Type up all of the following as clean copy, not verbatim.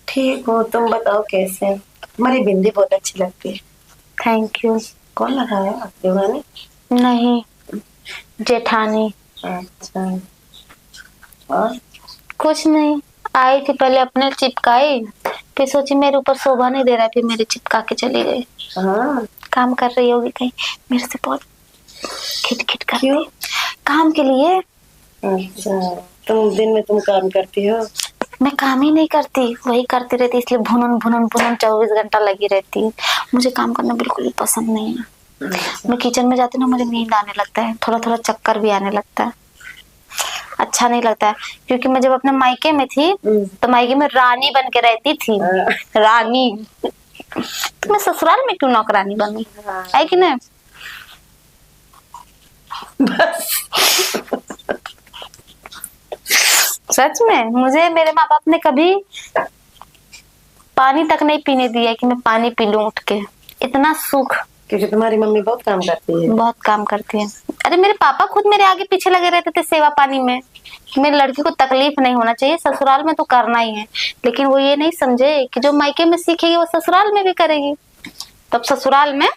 ठीक हो, तुम बताओ कैसे हो? तुम्हारी बिंदी बहुत अच्छी लगती है। Thank you. कौन लगाया? आपके गाने? नहीं, जेठानी। अच्छा। और कुछ नहीं, आई थी पहले अपने चिपकाई, फिर सोची मेरे ऊपर शोभा नहीं दे रहा, फिर मेरे चिपका के चली गई। हाँ। काम कर रही होगी कहीं, मेरे से बहुत खिट करती क्यों? है। काम के लिए। अच्छा, तुम काम करती हो? मैं काम ही नहीं करती, वही करती रहती, इसलिए भुनन भुनन भुनन 24 घंटा लगी रहती है। मुझे काम करना बिल्कुल भी पसंद नहीं है। अच्छा। मैं किचन में जाती हूँ ना, मुझे नींद आने लगता है, थोड़ा थोड़ा चक्कर भी आने लगता है, अच्छा नहीं लगता है। क्योंकि मैं जब अपने मायके में थी तो मायके में रानी बन के रहती थी। रानी। तो मैं ससुराल में क्यों नौकरानी बनूं? है कि नहीं? सच में मुझे मेरे माँ बाप ने कभी पानी तक नहीं पीने दिया कि मैं पानी पी लूं उठ के। इतना सुख। क्योंकि तुम्हारी मम्मी बहुत काम करती है। बहुत काम करती है। अरे मेरे पापा खुद मेरे आगे पीछे लगे रहते थे सेवा पानी में, कि मेरी लड़की को तकलीफ नहीं होना चाहिए, ससुराल में तो करना ही है। लेकिन वो ये नहीं समझे कि जो मायके में सीखेगी वो ससुराल में भी करेगी। तब ससुराल में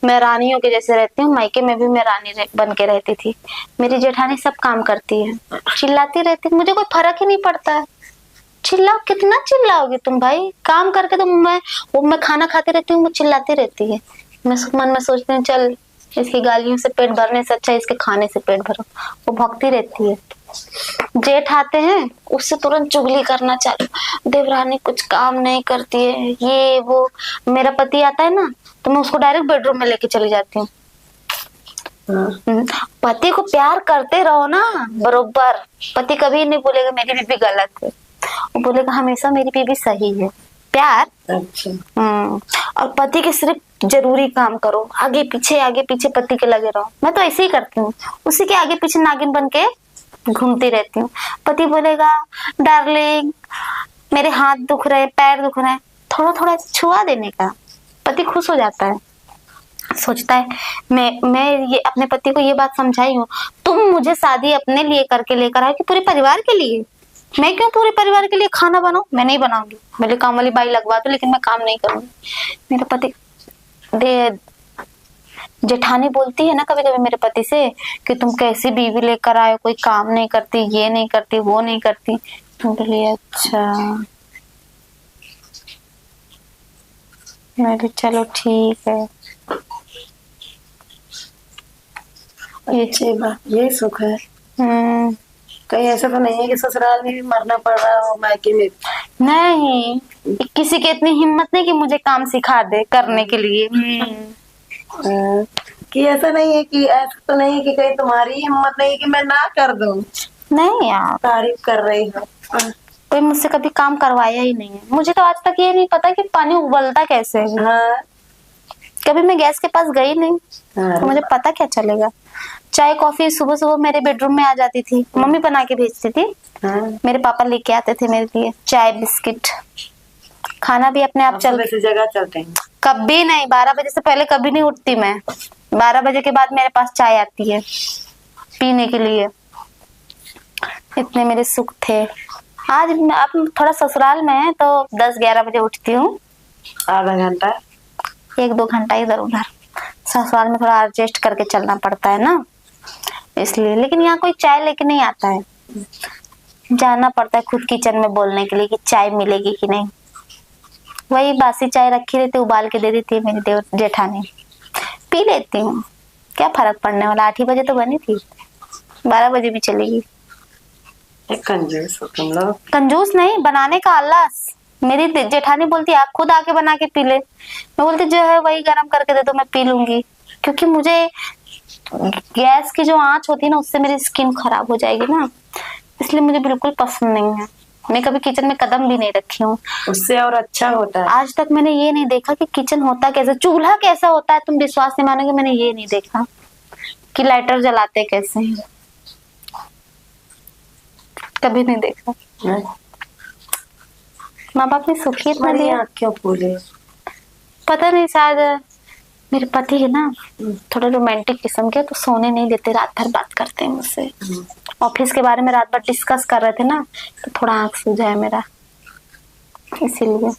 मैं रानियों के जैसे रहती हूँ, मायके में भी मैं रानी बन के रहती थी। मेरी जेठानी सब काम करती है, चिल्लाती रहती है, मुझे कोई फर्क ही नहीं पड़ता है। चिल्लाओ, कितना चिल्लाओगी तुम भाई? काम करके तो मैं खाना खाती रहती हूँ, वो चिल्लाती रहती है। मैं मन में सोचती हूँ चल इसकी गालियों से पेट भरने से अच्छा इसके खाने से पेट भरो। वो भौंकती रहती है। जेठ आते हैं, उससे तुरंत चुगली करना चालू, देवरानी कुछ काम नहीं करती है, ये वो। मेरा पति आता है ना, तो मैं उसको डायरेक्ट बेडरूम में लेके चली जाती हूँ। पति को प्यार करते रहो ना बरोबर। पति कभी नहीं बोलेगा मेरी बीबी गलत है, वो बोलेगा हमेशा मेरी बीबी सही है। प्यार। अच्छा। और पति के सिर्फ जरूरी काम करो, आगे पीछे पति के लगे रहो। मैं तो ऐसे ही करती हूँ, उसी के आगे पीछे नागिन बन के घूमती रहती हूँ। पति बोलेगा डार्लिंग मेरे हाथ दुख रहे, पैर दुख रहे, थोड़ा थोड़ा छुआ देने का, पति खुश हो जाता है। सोचता है मैं ये अपने पति को ये बात समझाई हूँ, तुम मुझे शादी अपने लिए करके लेकर आए कि पूरे परिवार के लिए? मैं क्यों पूरे परिवार के लिए खाना बनाऊं? मैं नहीं बनाऊंगी, मेरे काम वाली बाई लगवा दो, लेकिन मैं काम नहीं करूंगी। मेरे पति जेठानी बोलती है ना कभी कभी मेरे पति से कि तुम कैसी बीवी लेकर आए, कोई काम नहीं करती, ये नहीं करती, वो नहीं करती। मैं बोली अच्छा, मैं भी चलो ठीक है। अच्छी बात, ये सुख है। हम्म। कहीं ऐसा तो नहीं है कि ससुराल में भी मरना पड़ रहा हो, मायके में? नहीं, किसी की इतनी हिम्मत नहीं कि मुझे काम सिखा दे करने के लिए। कि ऐसा नहीं है कि ऐसा तो नहीं है कि कहीं तुम्हारी हिम्मत नहीं कि मैं ना कर दूं? नहीं यार, तारीफ कर रही हो। कोई मुझसे कभी काम करवाया ही नहीं है। मुझे तो आज तक ये नहीं पता कि पानी उबलता कैसे है। हाँ। कभी मैं गैस के पास गई नहीं, हाँ। तो मुझे पता क्या चलेगा। चाय कॉफी सुबह सुबह मेरे बेडरूम में आ जाती थी, मम्मी बना के भेजती थी। हाँ। मेरे पापा लेके आते थे मेरे लिए चाय बिस्किट, खाना भी अपने आप चल। से जगह चलते हैं? कभी नहीं, 12 बजे से पहले कभी नहीं उठती मैं। 12 बजे के बाद मेरे पास चाय आती है पीने के लिए। इतने मेरे सुख थे। आज अब थोड़ा ससुराल में है तो 10-11 बजे उठती हूँ। आधा घंटा 1-2 घंटा इधर उधर। ससुराल में थोड़ा एडजस्ट करके चलना पड़ता है ना, इसलिए। लेकिन यहाँ कोई चाय लेके नहीं आता है, जाना पड़ता है खुद किचन में बोलने के लिए कि चाय मिलेगी कि नहीं। वही बासी चाय रखी रहती, उबाल के दे देती है मेरी जेठानी, पी लेती हूँ। क्या फर्क पड़ने वाला, 8 ही बजे तो बनी थी, 12 बजे भी चलेगी। एक कंजूस हो तुम लोग। कंजूस नहीं, बनाने का आलस। मेरी जेठानी बोलती है आप खुद आके बना के पी ले, मैं बोलती जो है वही गरम करके दे दो, मैं पी लूंगी। क्योंकि मुझे गैस की जो आंच होती है ना, उससे मेरी स्किन खराब हो जाएगी ना, इसलिए मुझे बिल्कुल पसंद नहीं है। मैं कभी किचन में कदम भी नहीं रखी हूँ। उससे और अच्छा होता है। आज तक मैंने ये नहीं देखा कि किचन होता कैसे, चूल्हा कैसा होता है, तुम विश्वास नहीं मानोगे, मैंने ये नहीं देखा कि लाइटर जलाते कैसे हैं, कभी नहीं देखा। माँ बाप ने सुखी इतना दिया। क्यों फूले? पता नहीं, शायद मेरे पति है ना थोड़ा रोमांटिक किस्म के, तो सोने नहीं देते, रात भर बात करते हैं मुझसे। ऑफिस के बारे में रात भर डिस्कस कर रहे थे ना, तो थोड़ा आंख सूझा है मेरा, इसीलिए।